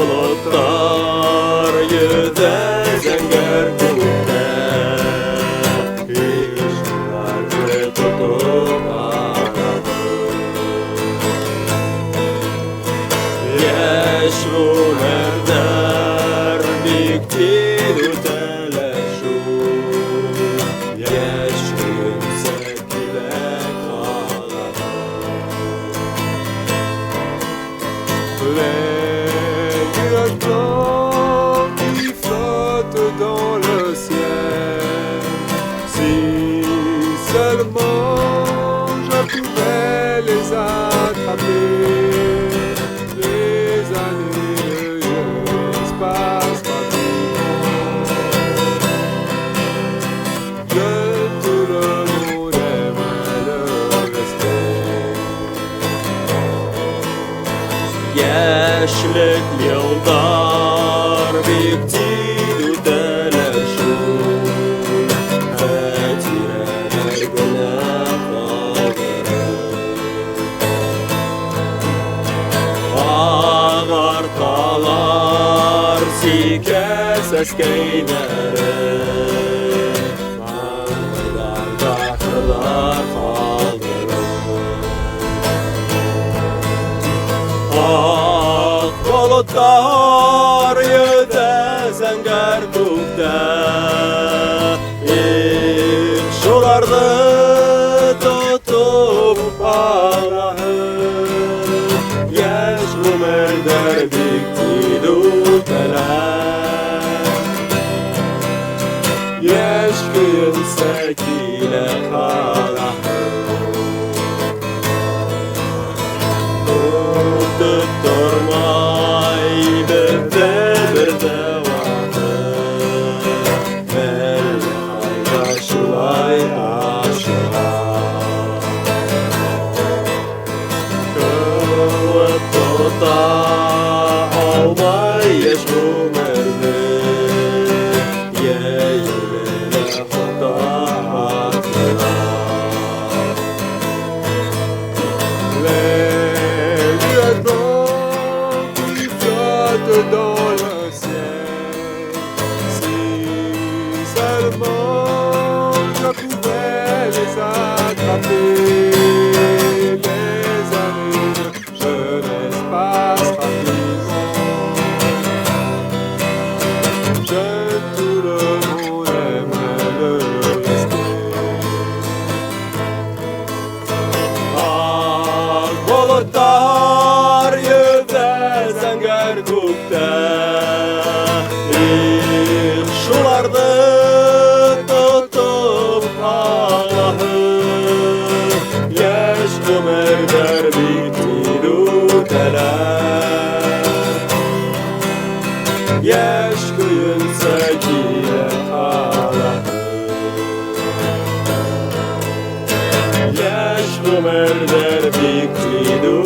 bulutlar yüze zenger kuvvete işlerdi tutup ağladı. Yeşlu merder dikti düteleşu yeşlin sekile kaladı. Les nuages blancs qui flottent dans le ciel, si seulement je pouvais les attraper. Les années de jeunesse passent rapidement. Que tout le monde aimerait le rester. Yaşlık yıllar bitti düteleşu Hetireler güne kaldırır Ağartalar sike seskeynleri Mağrılarda kırlar kaldırır Bulutlar yüze zenger kuvvete şulardı tutup ağlayır Yeşlu merder dikti düteler Yeşkıyın sekile kalayır Tutturmay birde vardı Belli ayda şulay aşığa Kılıp tuta almay yeşlu merdi Yeğilene huda attılar dans le ciel, si seulement je pouvais les attraper. Les années de jeunesse passent rapidement. Je tout le monde aimerait le rester. Bulutlar yüze zenger kuvvete şulardı tutup ağlayır Yeşlu merder bitti düteler Yeşkıyın sekile kalayır Yeşlu merder bitti düteler